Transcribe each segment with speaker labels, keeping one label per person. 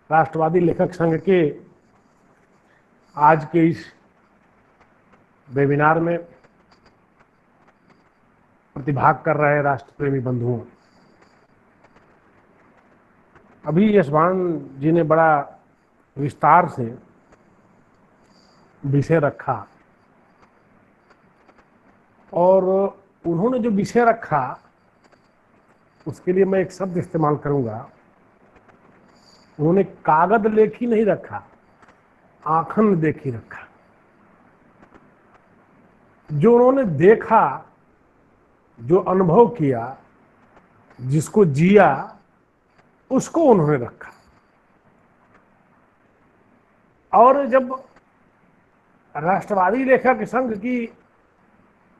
Speaker 1: राष्ट्रवादी लेखक संघ के आज के इस वेबिनार में प्रतिभाग कर रहे राष्ट्र प्रेमी बंधुओं, अभी यशवान जी ने बड़ा विस्तार से विषय रखा और उन्होंने जो विषय रखा उसके लिए मैं एक शब्द इस्तेमाल करूंगा। उन्होंने कागज लेखी नहीं रखा, आंखन देखी रखा। जो उन्होंने देखा, जो अनुभव किया, जिसको जिया, उसको उन्होंने रखा। और जब राष्ट्रवादी लेखक संघ की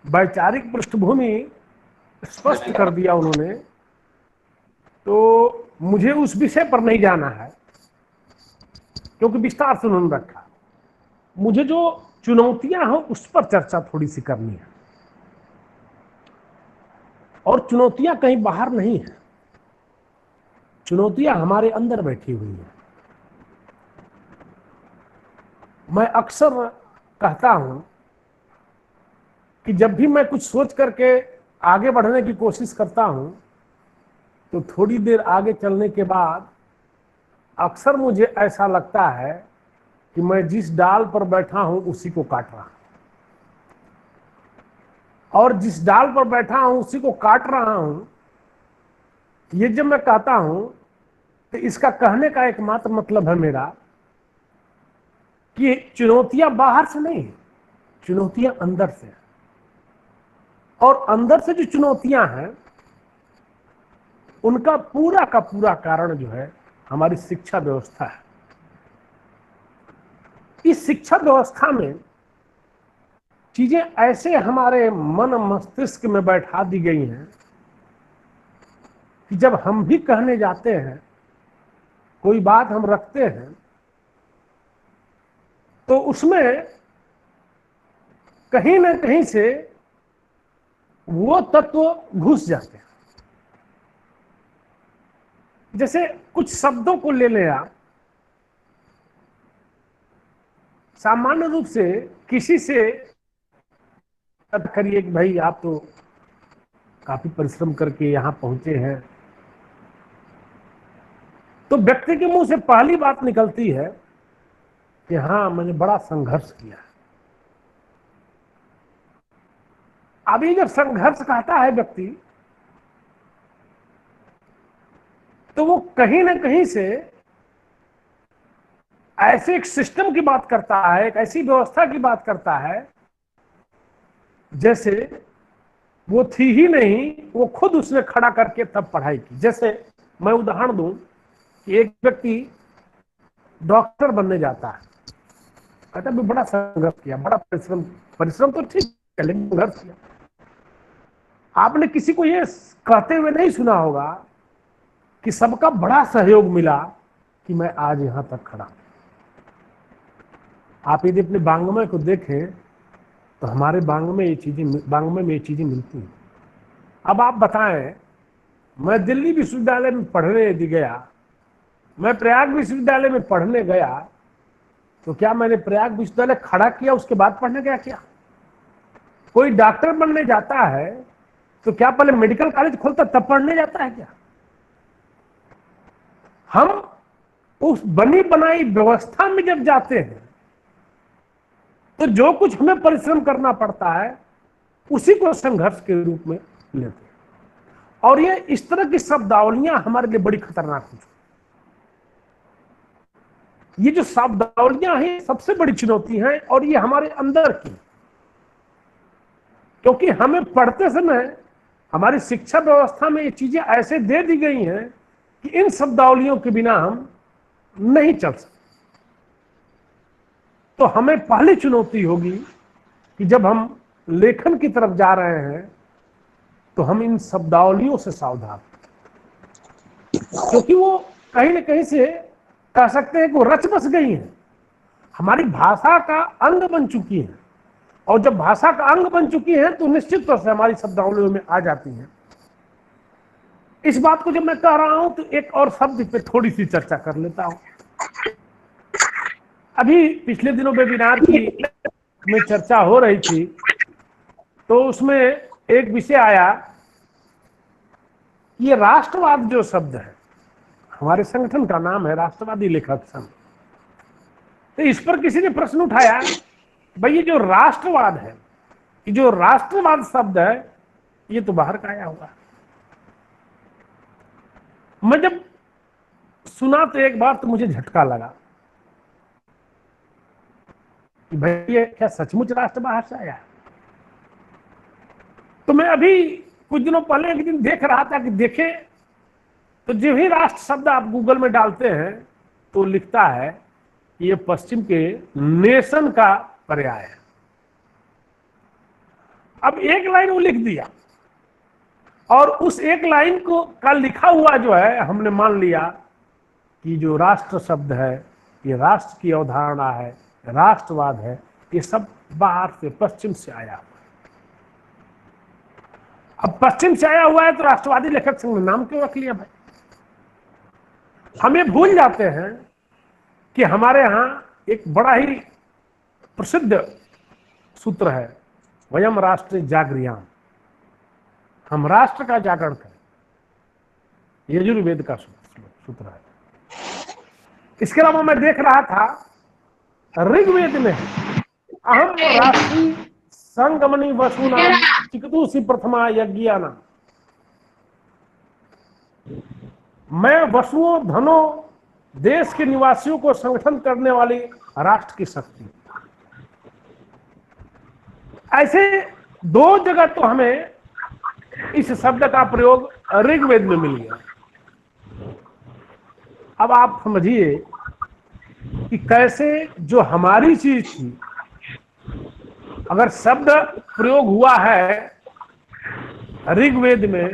Speaker 1: वैचारिक पृष्ठभूमि स्पष्ट कर दिया उन्होंने, तो मुझे उस विषय पर नहीं जाना है क्योंकि विस्तार से उन्होंने रखा। मुझे जो चुनौतियां हैं उस पर चर्चा थोड़ी सी करनी है, और चुनौतियां कहीं बाहर नहीं है, चुनौतियां हमारे अंदर बैठी हुई हैं। मैं अक्सर कहता हूं कि जब भी मैं कुछ सोच करके आगे बढ़ने की कोशिश करता हूं तो थोड़ी देर आगे चलने के बाद अक्सर मुझे ऐसा लगता है कि मैं जिस डाल पर बैठा हूं उसी को काट रहा हूं, और जिस डाल पर बैठा हूं उसी को काट रहा हूं। ये जब मैं कहता हूं तो इसका कहने का एकमात्र मतलब है मेरा कि चुनौतियां बाहर से नहीं, चुनौतियां अंदर से। और अंदर से जो चुनौतियां हैं उनका पूरा का पूरा कारण जो है हमारी शिक्षा व्यवस्था है। इस शिक्षा व्यवस्था में चीजें ऐसे हमारे मन मस्तिष्क में बैठा दी गई हैं कि जब हम भी कहने जाते हैं, कोई बात हम रखते हैं, तो उसमें कहीं ना कहीं से वो तत्व घुस जाते हैं। जैसे कुछ शब्दों को ले लें आप, सामान्य रूप से किसी से करिए कि भाई आप तो काफी परिश्रम करके यहां पहुंचे हैं, तो व्यक्ति के मुंह से पहली बात निकलती है कि हाँ मैंने बड़ा संघर्ष किया। अभी जब संघर्ष कहता है व्यक्ति तो वो कहीं ना कहीं से ऐसे एक सिस्टम की बात करता है, एक ऐसी व्यवस्था की बात करता है जैसे वो थी ही नहीं, वो खुद उसने खड़ा करके तब पढ़ाई की। जैसे मैं उदाहरण दूं कि एक व्यक्ति डॉक्टर बनने जाता है, कहता है बड़ा संघर्ष किया, बड़ा परिश्रम, परिश्रम तो ठीक है लेकिन संघर्ष किया। आपने किसी को ये कहते हुए नहीं सुना होगा कि सबका बड़ा सहयोग मिला कि मैं आज यहां तक खड़ा। आप यदि अपने वांग्मय को देखें तो हमारे वांग्मय में ये चीजें मिलती हैं। अब आप बताएं, मैं दिल्ली विश्वविद्यालय में पढ़ने यदि गया, मैं प्रयाग विश्वविद्यालय में पढ़ने गया, तो क्या मैंने प्रयाग विश्वविद्यालय खड़ा किया उसके बाद पढ़ने गया क्या? कोई डॉक्टर बनने जाता है तो क्या पहले मेडिकल कॉलेज खोलता तब पढ़ने जाता है क्या? हम उस बनी बनाई व्यवस्था में जब जाते हैं तो जो कुछ हमें परिश्रम करना पड़ता है उसी को संघर्ष के रूप में लेते हैं। और ये इस तरह की शब्दावलियां हमारे लिए बड़ी खतरनाक हो। ये जो शब्दावलियां हैं सबसे बड़ी चुनौती है, और ये हमारे अंदर की, क्योंकि हमें पढ़ते समय हमारी शिक्षा व्यवस्था में ये चीजें ऐसे दे दी गई हैं कि इन शब्दावलियों के बिना हम नहीं चल सकते। तो हमें पहली चुनौती होगी कि जब हम लेखन की तरफ जा रहे हैं तो हम इन शब्दावलियों से सावधान, क्योंकि वो कहीं ना कहीं से कह सकते हैं कि वो रच बस गई हैं, हमारी भाषा का अंग बन चुकी हैं। और जब भाषा का अंग बन चुकी हैं तो निश्चित तौर से हमारी शब्दावलियों में आ जाती हैं। इस बात को जब मैं कह रहा हूं तो एक और शब्द पे थोड़ी सी चर्चा कर लेता हूं। अभी पिछले दिनों वेबिनार की में चर्चा हो रही थी, तो उसमें एक विषय आया, ये राष्ट्रवाद जो शब्द है, हमारे संगठन का नाम है राष्ट्रवादी लेखक संघ। तो इस पर किसी ने प्रश्न उठाया, भाई ये जो राष्ट्रवाद है, ये जो राष्ट्रवाद शब्द है, ये तो बाहर का आया होगा। मैं जब सुना तो एक बार तो मुझे झटका लगा कि भाई ये क्या सचमुच राष्ट्र बाहर से आया है? तो मैं अभी कुछ दिनों पहले एक दिन देख रहा था कि देखे तो जो ही राष्ट्र शब्द आप गूगल में डालते हैं तो लिखता है कि ये पश्चिम के नेशन का पर्याय है। अब एक लाइन वो लिख दिया और उस एक लाइन को का लिखा हुआ जो है, हमने मान लिया कि जो राष्ट्र शब्द है ये राष्ट्र की अवधारणा है, राष्ट्रवाद है, ये सब बाहर से पश्चिम से आया हुआ है। अब पश्चिम से आया हुआ है तो राष्ट्रवादी लेखक संघ ने नाम क्यों रख लिया भाई? हमें भूल जाते हैं कि हमारे यहां एक बड़ा ही प्रसिद्ध सूत्र है, वयम राष्ट्र जागृयाम, हम राष्ट्र का जागरण करें, यजुर्वेद का सूत्र है। इसके अलावा मैं देख रहा था ऋग्वेद में अहम राष्ट्रीय संगमनी वसुनाम चिकतुषी प्रथमा यज्ञाना, मैं वसुओं धनों देश के निवासियों को संगठन करने वाली राष्ट्र की शक्ति। ऐसे दो जगह तो हमें इस शब्द का प्रयोग ऋग्वेद में मिल गया। अब आप समझिए कि कैसे जो हमारी चीज थी, अगर शब्द प्रयोग हुआ है ऋग्वेद में,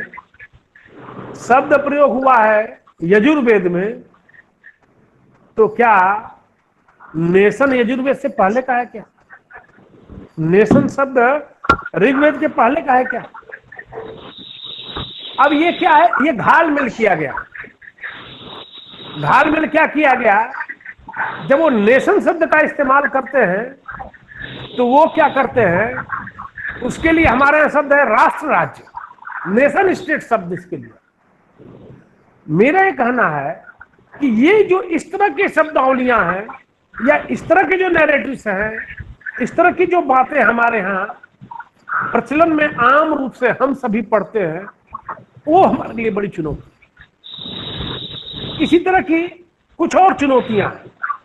Speaker 1: शब्द प्रयोग हुआ है यजुर्वेद में, तो क्या नेशन यजुर्वेद से पहले का है क्या? नेशन शब्द ऋग्वेद के पहले का है क्या? अब ये क्या है? ये घालमेल किया गया। घालमेल क्या किया गया? जब वो नेशन शब्द का इस्तेमाल करते हैं तो वो क्या करते हैं, उसके लिए हमारे यहाँ शब्द है राष्ट्र राज्य, नेशन स्टेट शब्द इसके लिए। मेरा ये कहना है कि ये जो इस तरह के शब्दावलियां हैं या इस तरह के जो नैरेटिव्स हैं, इस तरह की जो बातें हमारे यहाँ प्रचलन में आम रूप से हम सभी पढ़ते हैं, वो हमारे लिए बड़ी चुनौती। इसी तरह की कुछ और चुनौतियां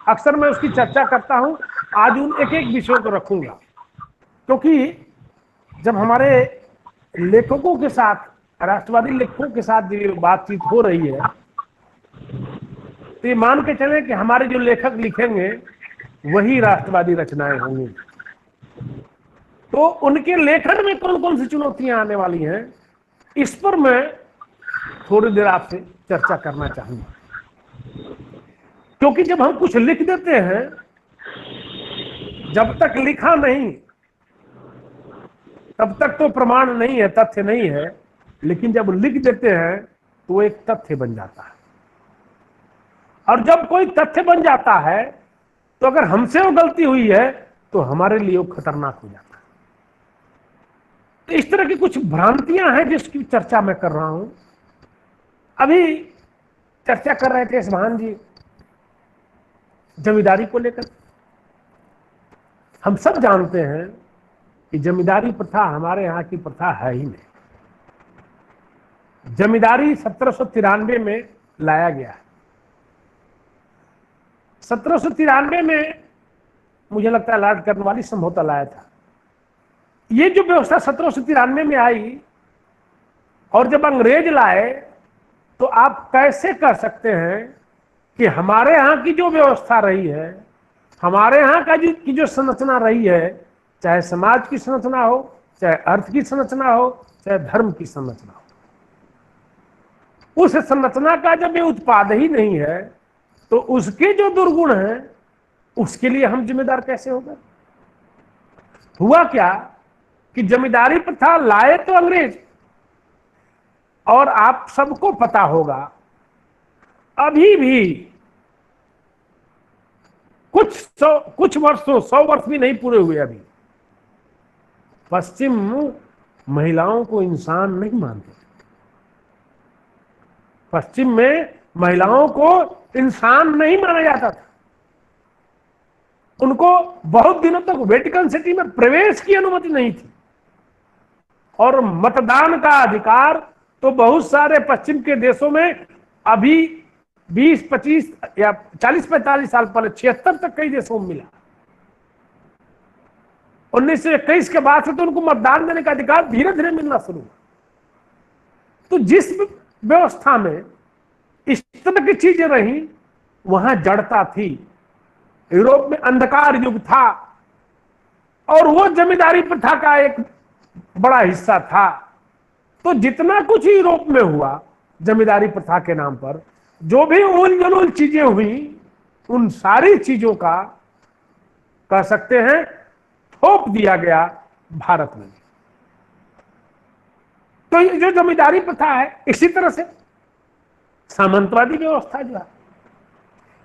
Speaker 1: अक्सर मैं उसकी चर्चा करता हूं, आज उन एक एक विषयों को रखूंगा, क्योंकि जब हमारे लेखकों के साथ, राष्ट्रवादी लेखकों के साथ जो बातचीत हो रही है, तो ये मान के चले कि हमारे जो लेखक लिखेंगे वही राष्ट्रवादी रचनाएं होंगी। तो उनके लेखन में कौन कौन सी चुनौतियां आने वाली हैं, इस पर मैं थोड़ी देर आपसे चर्चा करना चाहूंगा। क्योंकि जब हम कुछ लिख देते हैं, जब तक लिखा नहीं तब तक तो प्रमाण नहीं है, तथ्य नहीं है, लेकिन जब लिख देते हैं तो वो एक तथ्य बन जाता है। और जब कोई तथ्य बन जाता है तो अगर हमसे वो गलती हुई है तो हमारे लिए वो खतरनाक हो जाता है। तो इस तरह की कुछ भ्रांतियां हैं जिसकी चर्चा मैं कर रहा हूं। अभी चर्चा कर रहे थे इसभान जी जमींदारी को लेकर। हम सब जानते हैं कि जमींदारी प्रथा हमारे यहाँ की प्रथा है ही नहीं। जमींदारी 1793 में लाया गया है। 1793 में मुझे लगता है लॉर्ड कर्नवालिस समझौता लाया था। ये जो व्यवस्था 1793 में आई और जब अंग्रेज लाए, तो आप कैसे कर सकते हैं कि हमारे यहाँ की जो व्यवस्था रही है, हमारे यहाँ का की जो संरचना रही है, चाहे समाज की संरचना हो, चाहे अर्थ की संरचना हो, चाहे धर्म की संरचना हो, उस संरचना का जब ये उत्पाद ही नहीं है तो उसके जो दुर्गुण हैं उसके लिए हम जिम्मेदार कैसे होंगे? हुआ क्या कि जमींदारी प्रथा लाए तो अंग्रेज, और आप सबको पता होगा अभी भी कुछ वर्षों, 100 वर्ष भी नहीं पूरे हुए अभी, पश्चिम महिलाओं को इंसान नहीं मानते। पश्चिम में महिलाओं को इंसान नहीं माना जाता था। उनको बहुत दिनों तक वेटिकन सिटी में प्रवेश की अनुमति नहीं थी। और मतदान का अधिकार तो बहुत सारे पश्चिम के देशों में अभी 20-25 या 40-45 साल पहले 76 तक कई देशों में मिला। 1921 के बाद से तो उनको मतदान देने का अधिकार धीरे धीरे मिलना शुरू हुआ। तो जिस व्यवस्था में इस तरह की चीजें रही, वहां जड़ता थी। यूरोप में अंधकार युग था और वो जमींदारी प्रथा का एक बड़ा हिस्सा था। तो जितना कुछ यूरोप में हुआ जमींदारी प्रथा के नाम पर, जो भी उल जलूल चीजें हुई, उन सारी चीजों का कह सकते हैं थोप दिया गया भारत में। तो ये जो जमींदारी प्रथा है, इसी तरह से सामंतवादी व्यवस्था जो है,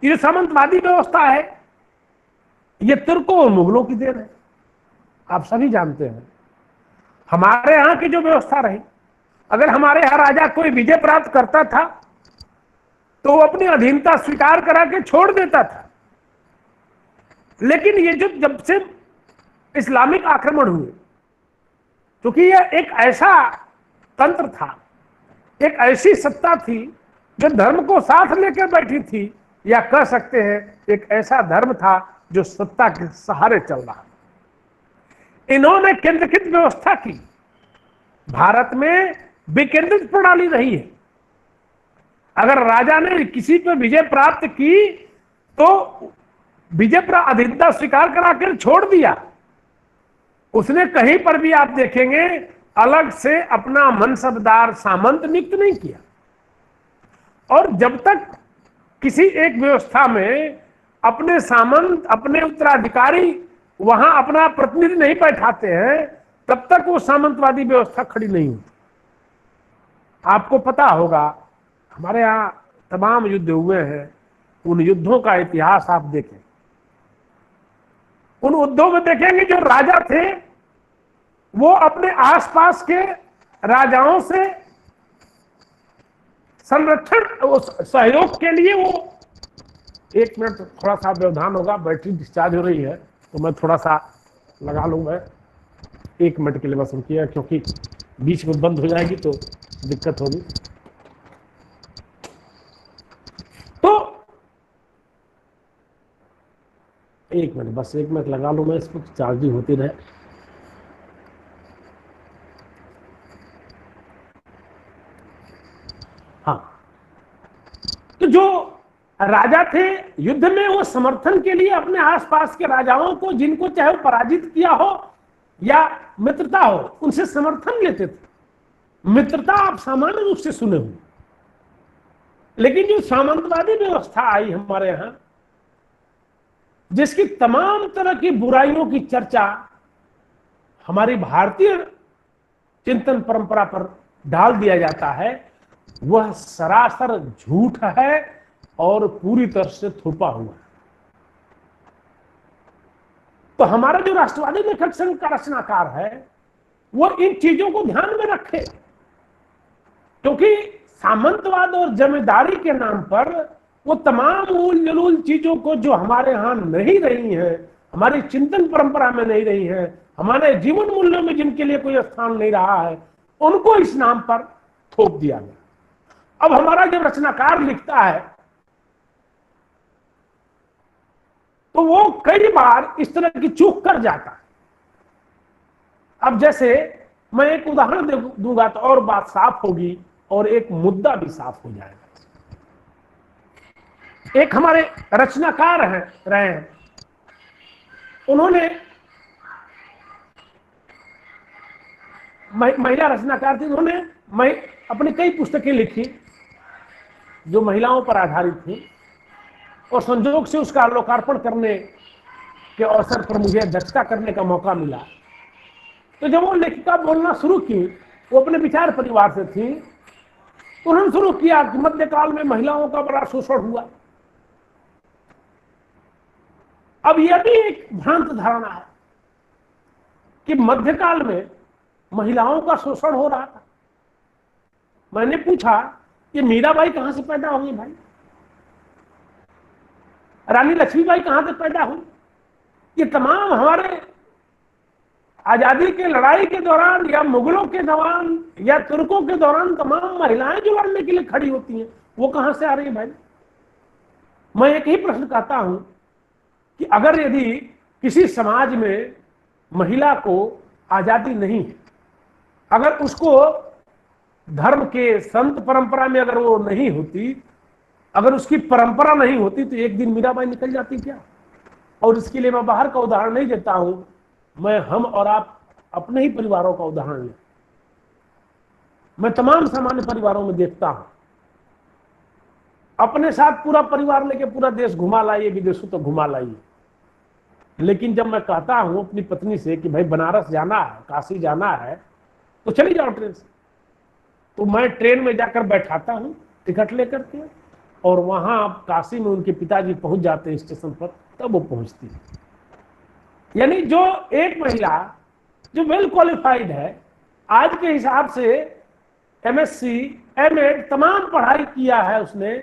Speaker 1: ये सामंतवादी व्यवस्था है, ये तुर्कों और मुगलों की देन है। आप सभी जानते हैं हमारे यहां की जो व्यवस्था रही, अगर हमारे यहां राजा कोई विजय प्राप्त करता था तो वो अपनी अधीनता स्वीकार करा के छोड़ देता था। लेकिन ये जो जब से इस्लामिक आक्रमण हुए, क्योंकि यह एक ऐसा तंत्र था, एक ऐसी सत्ता थी जो धर्म को साथ लेकर बैठी थी, या कह सकते हैं एक ऐसा धर्म था जो सत्ता के सहारे चल रहा। इन्होंने केंद्रीकृत व्यवस्था की। भारत में विकेंद्रित प्रणाली रही है। अगर राजा ने किसी पर विजय प्राप्त की तो विजय पर अधीनता स्वीकार कराकर छोड़ दिया। उसने कहीं पर भी आप देखेंगे अलग से अपना मनसबदार सामंत नियुक्त नहीं किया। और जब तक किसी एक व्यवस्था में अपने सामंत, अपने उत्तराधिकारी वहां अपना प्रतिनिधि नहीं बैठाते हैं, तब तक वो सामंतवादी व्यवस्था खड़ी नहीं होती। आपको पता होगा हमारे यहां तमाम युद्ध हुए हैं, उन युद्धों का इतिहास आप देखें, उन युद्धों में देखेंगे जो राजा थे वो अपने आसपास के राजाओं से संरक्षण सहयोग के लिए वो, एक मिनट थोड़ा सा व्यवधान होगा, बैटरी डिस्चार्ज हो रही है तो मैं थोड़ा सा लगा लूंगा, 1 मिनट के लिए बस रुकिए, क्योंकि बीच में बंद हो जाएगी तो दिक्कत होगी। तो 1 मिनट, बस 1 मिनट लगा लूं मैं, इसको चार्जिंग होती रहे। हाँ, तो जो राजा थे युद्ध में वो समर्थन के लिए अपने आसपास के राजाओं को, जिनको चाहे पराजित किया हो या मित्रता हो, उनसे समर्थन लेते थे। मित्रता आप सामान्य रूप से सुने हुए, लेकिन जो सामंतवादी व्यवस्था आई हमारे यहां, जिसकी तमाम तरह की बुराइयों की चर्चा हमारी भारतीय चिंतन परंपरा पर डाल दिया जाता है, वह सरासर झूठ है और पूरी तरह से थोपा हुआ है। तो हमारा जो राष्ट्रवादी लेखक संघ का रचनाकार है वो इन चीजों को ध्यान में रखे, क्योंकि सामंतवाद और जमींदारी के नाम पर वो तमाम उल जलूल चीजों को जो हमारे यहां नहीं रही है, हमारी चिंतन परंपरा में नहीं रही है, हमारे जीवन मूल्यों में जिनके लिए कोई स्थान नहीं रहा है, उनको इस नाम पर थोप दिया गया। अब हमारा जो रचनाकार लिखता है तो वो कई बार इस तरह की चूक कर जाता है। अब जैसे मैं एक उदाहरण दूंगा तो और बात साफ होगी और एक मुद्दा भी साफ हो जाएगा। एक हमारे रचनाकार रहे हैं, उन्होंने महिला रचनाकार थी, उन्होंने अपनी कई पुस्तकें लिखी जो महिलाओं पर आधारित थी, और संजोग से उसका लोकार्पण करने के अवसर पर मुझे अध्यक्षता करने का मौका मिला। तो जब वो लेखिका बोलना शुरू की, वो अपने विचार परिवार से थी, तो उन्होंने शुरू किया कि मध्यकाल में महिलाओं का बड़ा शोषण हुआ, अब यह भी एक भ्रांत धारणा है कि मध्यकाल में महिलाओं का शोषण हो रहा था। मैंने पूछा कि मीराबाई कहां से पैदा हुई भाई, रानी लक्ष्मीबाई कहां से पैदा हुई? ये तमाम हमारे आजादी के लड़ाई के दौरान या मुगलों के दौरान या तुर्कों के दौरान तमाम महिलाएं जो लड़ने के लिए खड़ी होती हैं, वो कहां से आ रही है भाई? मैं एक ही प्रश्न करता हूं कि अगर यदि किसी समाज में महिला को आजादी नहीं है, अगर उसको धर्म के संत परंपरा में अगर वो नहीं होती, अगर उसकी परंपरा नहीं होती, तो एक दिन मीराबाई निकल जाती क्या? और इसके लिए मैं बाहर का उदाहरण नहीं देता हूं, मैं हम और आप अपने ही परिवारों का उदाहरण लें। मैं तमाम सामान्य परिवारों में देखता हूं, अपने साथ पूरा परिवार लेके पूरा देश घुमा लाइए, विदेशों तो घुमा लाइए, लेकिन जब मैं कहता हूं अपनी पत्नी से कि भाई बनारस जाना है, काशी जाना है, तो चली जाओ ट्रेन से, तो मैं ट्रेन में जाकर बैठाता हूं टिकट लेकर के, और वहां काशी में उनके पिताजी पहुंच जाते हैं स्टेशन पर, तब वो पहुंचती है। यानी जो एक महिला जो वेल क्वालिफाइड है, आज के हिसाब से एमएससी एमएड तमाम पढ़ाई किया है, उसने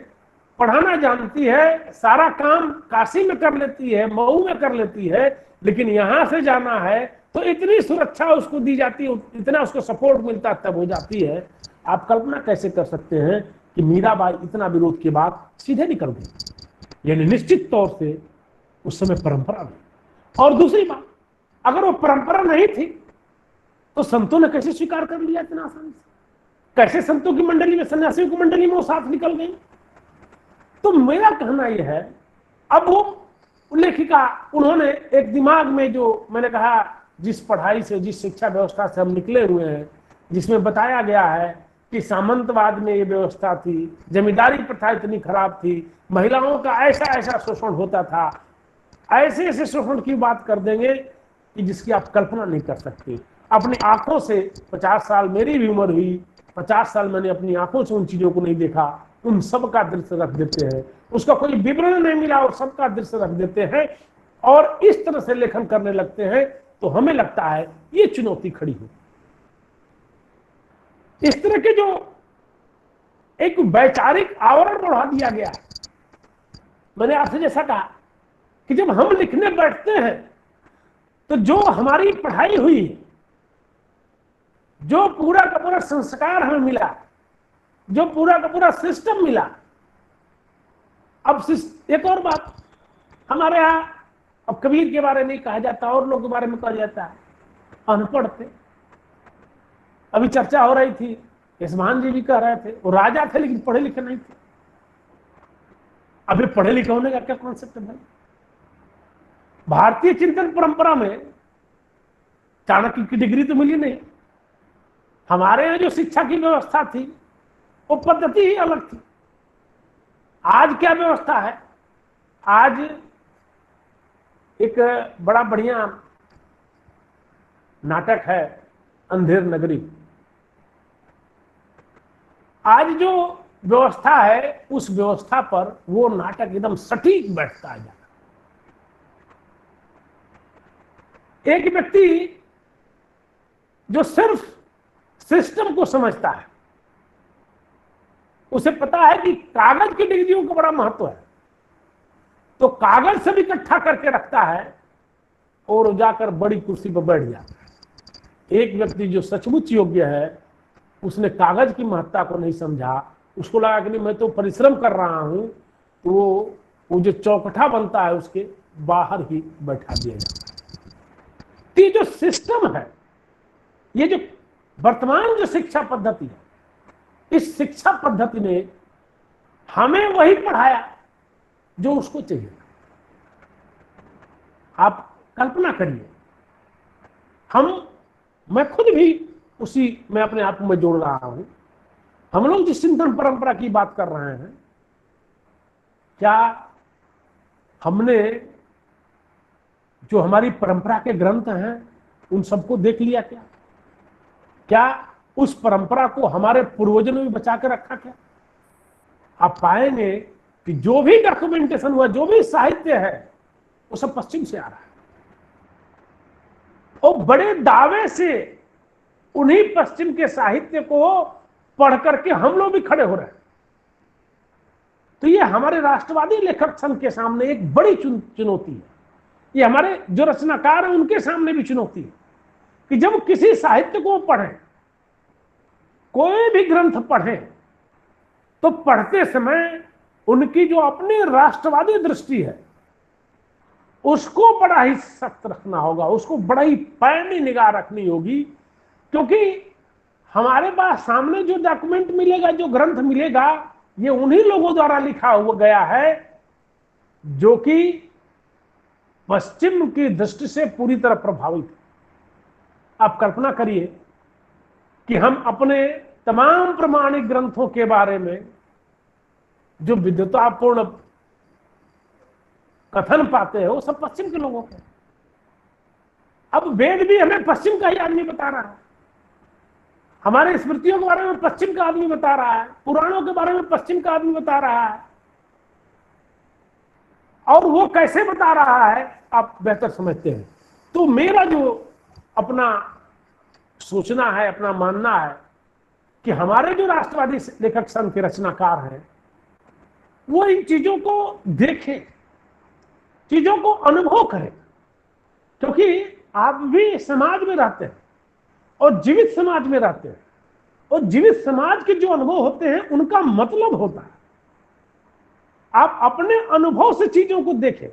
Speaker 1: पढ़ाना जानती है, सारा काम काशी में कर लेती है, मऊ में कर लेती है, लेकिन यहां से जाना है तो इतनी सुरक्षा उसको दी जाती है, इतना उसको सपोर्ट मिलता तब हो जाती है। आप कल्पना कैसे कर सकते हैं कि मीराबाई इतना विरोध के बाद सीधे निकल गई? यानी निश्चित तौर से उस समय परंपरा नहीं। और दूसरी बात, अगर वो परंपरा नहीं थी तो संतों ने कैसे स्वीकार कर लिया इतना आसानी से? कैसे संतों की मंडली में, सन्यासियों की मंडली में वो साथ निकल गई? तो मेरा कहना यह है, अब वो लेखिका, उन्होंने एक दिमाग में, जो मैंने कहा जिस पढ़ाई से, जिस शिक्षा व्यवस्था से हम निकले हुए हैं, जिसमें बताया गया है कि सामंतवाद में ये व्यवस्था थी, जमींदारी प्रथा इतनी खराब थी, महिलाओं का ऐसा ऐसा शोषण होता था, ऐसे ऐसे शोषण की बात कर देंगे कि जिसकी आप कल्पना नहीं कर सकते। अपनी आंखों से 50 साल मेरी भी उम्र हुई, 50 साल मैंने अपनी आंखों से उन चीजों को नहीं देखा, उन सब का दृश्य रख देते हैं, उसका कोई विवरण नहीं मिला और सबका दृश्य रख देते हैं, और इस तरह से लेखन करने लगते हैं, तो हमें लगता है ये चुनौती खड़ी हो। इस तरह के जो एक वैचारिक आवरण बढ़ा दिया गया है, मैंने आपसे जैसा कहा कि जब हम लिखने बैठते हैं तो जो हमारी पढ़ाई हुई, जो पूरा का पूरा संस्कार हमें मिला, जो पूरा का पूरा सिस्टम मिला। अब एक और बात, हमारे यहां अब कबीर के बारे में नहीं कहा जाता, और लोगों के बारे में कहा जाता है अनपढ़ थे। अभी चर्चा हो रही थी, यशमान जी भी कह रहे थे वो राजा थे लेकिन पढ़े लिखे नहीं थे। अभी पढ़े लिखे होने का क्या कॉन्सेप्ट है भाई? भारतीय चिंतन परंपरा में चाणक्य की डिग्री तो मिली नहीं। हमारे यहां जो शिक्षा की व्यवस्था थी वो पद्धति ही अलग थी। आज क्या व्यवस्था है? आज एक बड़ा बढ़िया नाटक है अंधेर नगरी। आज जो व्यवस्था है उस व्यवस्था पर वो नाटक एकदम सटीक बैठता है। एक व्यक्ति जो सिर्फ सिस्टम को समझता है, उसे पता है कि कागज की डिग्रियों का बड़ा महत्व है, तो कागज सब इकट्ठा करके रखता है और जाकर बड़ी कुर्सी पर बैठ जाता है। एक व्यक्ति जो सचमुच योग्य है, उसने कागज की महत्ता को नहीं समझा, उसको लगा कि नहीं मैं तो परिश्रम कर रहा हूं, तो वो जो चौकठा बनता है उसके बाहर ही बैठा दिया जाता है। ये जो सिस्टम है, ये जो वर्तमान जो शिक्षा पद्धति है, इस शिक्षा पद्धति ने हमें वही पढ़ाया जो उसको चाहिए। आप कल्पना करिए, मैं खुद भी उसी में अपने आप में जोड़ रहा हूं। हम लोग जिस चिंतन परंपरा की बात कर रहे हैं, क्या हमने जो हमारी परंपरा के ग्रंथ हैं उन सबको देख लिया? क्या उस परंपरा को हमारे पूर्वजों ने भी बचा कर रखा? क्या आप पाएंगे कि जो भी डॉक्यूमेंटेशन हुआ, जो भी साहित्य है, वो सब पश्चिम से आ रहा है, और बड़े दावे से उन्हीं पश्चिम के साहित्य को पढ़ करके हम लोग भी खड़े हो रहे हैं। तो ये हमारे राष्ट्रवादी लेखक संघ के सामने एक बड़ी चुनौती है। ये हमारे जो रचनाकार हैं उनके सामने भी चुनौती है कि जब किसी साहित्य को पढ़ें, कोई भी ग्रंथ पढ़ें, तो पढ़ते समय उनकी जो अपनी राष्ट्रवादी दृष्टि है उसको बड़ा ही सख्त रखना होगा, उसको बड़ा ही पैनी निगाह रखनी होगी, क्योंकि हमारे पास सामने जो डॉक्यूमेंट मिलेगा, जो ग्रंथ मिलेगा, ये उन्हीं लोगों द्वारा लिखा हुआ गया है जो कि पश्चिम की दृष्टि से पूरी तरह प्रभावित है। आप कल्पना करिए कि हम अपने तमाम प्रमाणिक ग्रंथों के बारे में जो विद्वतापूर्ण कथन पाते हैं वो सब पश्चिम के लोगों के। अब वेद भी हमें पश्चिम का ही आदमी बता रहा है, हमारे स्मृतियों के बारे में पश्चिम का आदमी बता रहा है, पुराणों के बारे में पश्चिम का आदमी बता रहा है। और वो कैसे बता रहा है आप बेहतर समझते हैं। तो मेरा जो अपना सोचना है, अपना मानना है कि हमारे जो राष्ट्रवादी लेखक संघ के रचनाकार हैं वो इन चीजों को देखें, चीजों को अनुभव करें, क्योंकि आप भी समाज में रहते हैं और जीवित समाज में रहते हैं, और जीवित समाज के जो अनुभव होते हैं उनका मतलब होता है आप अपने अनुभव से चीजों को देखें।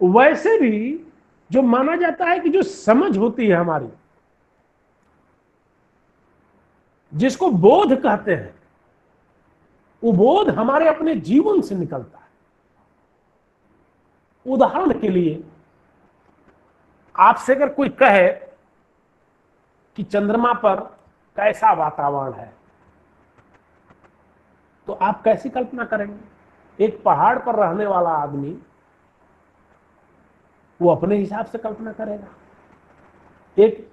Speaker 1: वैसे भी जो माना जाता है कि जो समझ होती है हमारी, जिसको बोध कहते हैं, वो बोध हमारे अपने जीवन से निकलता है। उदाहरण के लिए आपसे अगर कोई कहे कि चंद्रमा पर कैसा वातावरण है, तो आप कैसी कल्पना करेंगे? एक पहाड़ पर रहने वाला आदमी वो अपने हिसाब से कल्पना करेगा, एक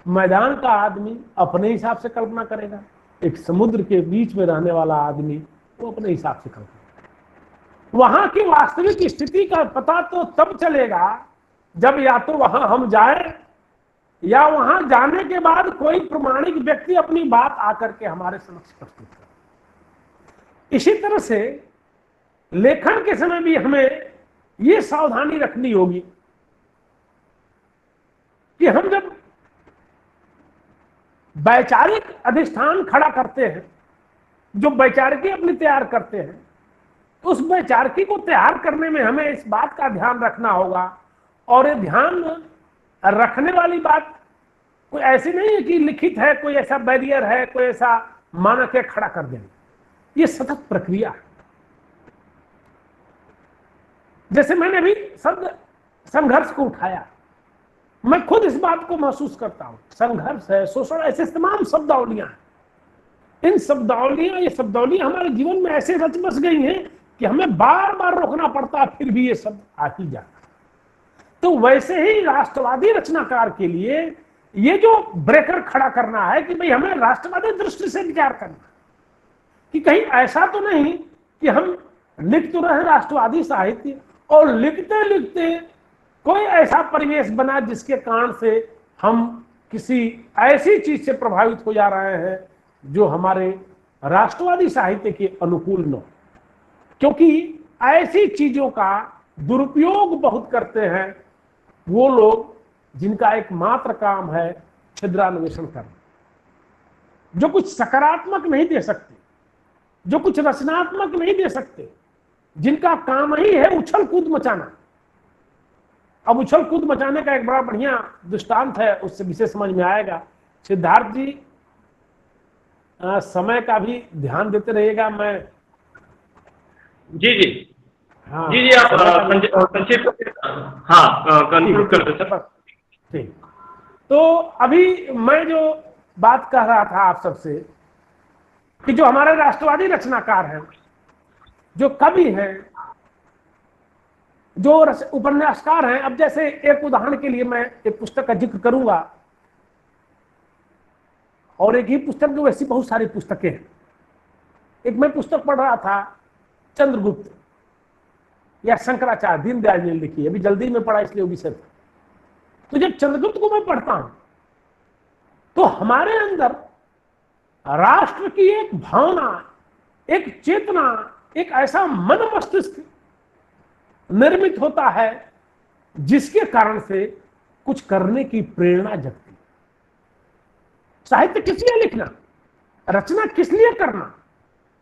Speaker 1: मैदान का आदमी अपने हिसाब से कल्पना करेगा, एक समुद्र के बीच में रहने वाला आदमी वो अपने हिसाब से कल्पना करेगा। वहां की वास्तविक स्थिति का पता तो तब चलेगा जब या तो वहां हम जाएं या वहां जाने के बाद कोई प्रमाणिक व्यक्ति अपनी बात आकर के हमारे समक्ष प्रस्तुत करे। इसी तरह से लेखन के समय भी हमें यह सावधानी रखनी होगी कि हम जब वैचारिक अधिष्ठान खड़ा करते हैं, जो वैचारिकी अपनी तैयार करते हैं, तो उस वैचारिकी को तैयार करने में हमें इस बात का ध्यान रखना होगा। और ये ध्यान रखने वाली बात कोई ऐसी नहीं है कि लिखित है, कोई ऐसा बैरियर है, कोई ऐसा मानक है खड़ा कर देना। ये सतत प्रक्रिया है। जैसे मैंने अभी शब्द संघर्ष को उठाया, मैं खुद इस बात को महसूस करता हूं, संघर्ष है, शोषण, ऐसे तमाम शब्दावलियां हैं। इन शब्दावलियां, ये शब्दावलियां हमारे जीवन में ऐसे रच बस गई हैं कि हमें बार बार रोकना पड़ता है, फिर भी ये शब्द आ ही जाता। तो वैसे ही राष्ट्रवादी रचनाकार के लिए ये जो ब्रेकर खड़ा करना है कि भाई हमें राष्ट्रवादी दृष्टि से विचार करना, कि कहीं ऐसा तो नहीं कि हम लिख तो रहे राष्ट्रवादी साहित्य और लिखते लिखते कोई ऐसा परिवेश बना जिसके कारण से हम किसी ऐसी चीज से प्रभावित हो जा रहे हैं जो हमारे राष्ट्रवादी साहित्य के अनुकूल न हो। क्योंकि ऐसी चीजों का दुरुपयोग बहुत करते हैं वो लोग जिनका एकमात्र काम है छिद्रान्वेषण करना, जो कुछ सकारात्मक नहीं दे सकते, जो कुछ रचनात्मक नहीं दे सकते, जिनका काम ही है उछल कूद मचाना। अब उछल कूद मचाने का एक बड़ा बढ़िया दृष्टांत है, उससे विशेष समझ में आएगा। सिद्धार्थ जी समय का भी ध्यान देते रहिएगा। मैं
Speaker 2: जी
Speaker 1: हाँ
Speaker 2: जी आप संक्षिप्त कंक्लूड कर दें सर।
Speaker 1: ठीक। तो अभी मैं जो बात कह रहा था आप सबसे कि जो हमारे राष्ट्रवादी रचनाकार हैं, जो कवि हैं, जो उपन्यासकार हैं, अब जैसे एक उदाहरण के लिए मैं एक पुस्तक का जिक्र करूंगा, और एक ही पुस्तक जो वैसी बहुत सारी पुस्तकें हैं। एक मैं पुस्तक पढ़ रहा था चंद्रगुप्त, या शंकराचार्य, दीनदयाल जी ने लिखी, अभी जल्दी में पढ़ा इसलिए वो विषय था। तो जब चंद्रगुप्त को मैं पढ़ता हूं तो हमारे अंदर राष्ट्र की एक भावना, एक चेतना, एक ऐसा मन मस्तिष्क निर्मित होता है जिसके कारण से कुछ करने की प्रेरणा जगती है। साहित्य किस लिए लिखना, रचना किस लिए करना?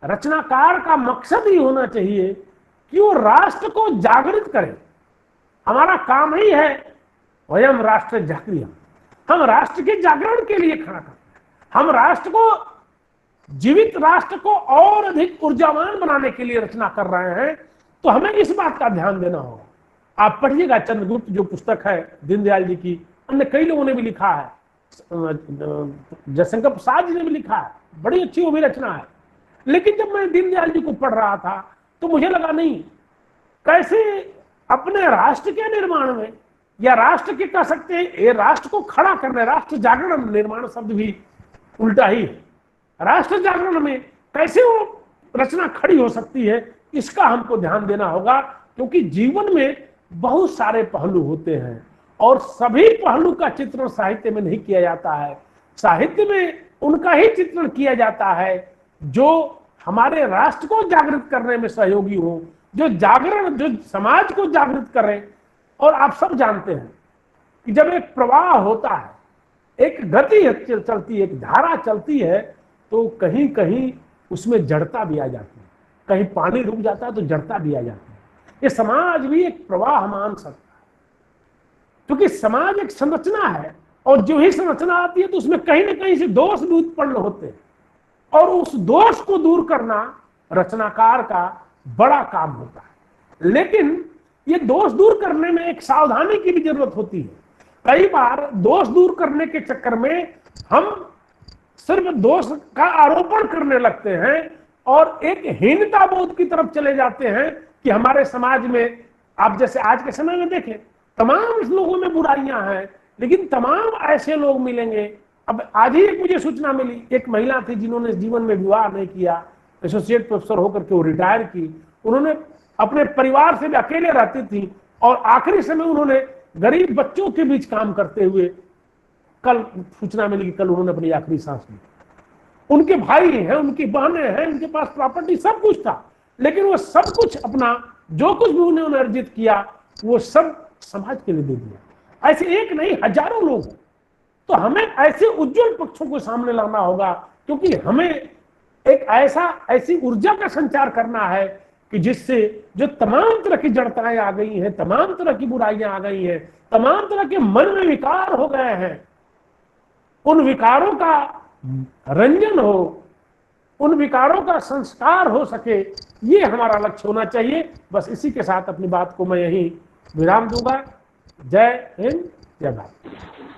Speaker 1: रचनाकार का मकसद ही होना चाहिए कि वो राष्ट्र को जागृत करे। हमारा काम ही है वयम राष्ट्र जागृत, हम राष्ट्र के जागरण के लिए खड़ा करते हैं। हम राष्ट्र को, जीवित राष्ट्र को और अधिक ऊर्जावान बनाने के लिए रचना कर रहे हैं। तो हमें इस बात का ध्यान देना होगा। आप पढ़िएगा चंद्रगुप्त जो पुस्तक है दीनदयाल जी की, अन्य कई लोगों ने भी लिखा है, जयशंकर प्रसाद जी ने भी लिखा है, बड़ी अच्छी वो भी रचना है। लेकिन जब मैं दीनदयाल जी को पढ़ रहा था तो मुझे लगा नहीं, कैसे अपने राष्ट्र के निर्माण में, या राष्ट्र के कह सकते हैं ये राष्ट्र को खड़ा करने, राष्ट्र जागरण, निर्माण शब्द भी उल्टा ही है, राष्ट्र जागरण में कैसे वो रचना खड़ी हो सकती है, इसका हमको ध्यान देना होगा। क्योंकि जीवन में बहुत सारे पहलू होते हैं और सभी पहलू का चित्रण साहित्य में नहीं किया जाता है। साहित्य में उनका ही चित्रण किया जाता है जो हमारे राष्ट्र को जागृत करने में सहयोगी हो, जो जागरण, जो समाज को जागृत करे। और आप सब जानते हैं कि जब एक प्रवाह होता है, एक गति चलती है, एक धारा चलती है, तो कहीं कहीं उसमें जड़ता भी आ जाती है। कहीं पानी रुक जाता है तो जड़ता भी आ जाती है। ये समाज भी एक प्रवाह मान सकता है, क्योंकि समाज एक संरचना है और जो ही संरचना आती है तो उसमें कहीं ना कहीं से दोष भी उत्पन्न होते हैं और उस दोष को दूर करना रचनाकार का बड़ा काम होता है। लेकिन ये दोष दूर करने में एक सावधानी की भी जरूरत होती है। कई बार दोष दूर करने के चक्कर में हम सिर्फ दोष का आरोपण करने लगते हैं और एक हीनता बोध की तरफ चले जाते हैं कि हमारे समाज में, आप जैसे आज के समय में देखें, तमाम लोगों में बुराइयां हैं, लेकिन तमाम ऐसे लोग मिलेंगे। अब आज ही एक मुझे सूचना मिली, एक महिला थी जिन्होंने जीवन में विवाह नहीं किया, एसोसिएट प्रोफेसर होकर के वो रिटायर की। उन्होंने अपने परिवार से भी अकेले रहती थी और आखिरी समय उन्होंने गरीब बच्चों के बीच काम करते हुए, कल सूचना मिली कि कल उन्होंने अपनी आखिरी सांस ली। उनके भाई हैं, उनकी बहनें हैं, उनके पास प्रॉपर्टी सब कुछ था, लेकिन वो सब कुछ अपना जो कुछ भी उन्होंने अर्जित किया वो सब समाज के लिए दे दिया। ऐसे एक नहीं हजारों लोग। तो हमें ऐसे उज्जवल पक्षों को सामने लाना होगा, क्योंकि हमें एक ऐसी ऊर्जा का संचार करना है कि जिससे जो तमाम तरह की जड़ताएं आ गई हैं, तमाम तरह की बुराइयां आ गई हैं, तमाम तरह के मन में विकार हो गए हैं, उन विकारों का रंजन हो, उन विकारों का संस्कार हो सके, ये हमारा लक्ष्य होना चाहिए। बस इसी के साथ अपनी बात को मैं यहीं विराम दूंगा। जय हिंद, जय भारत।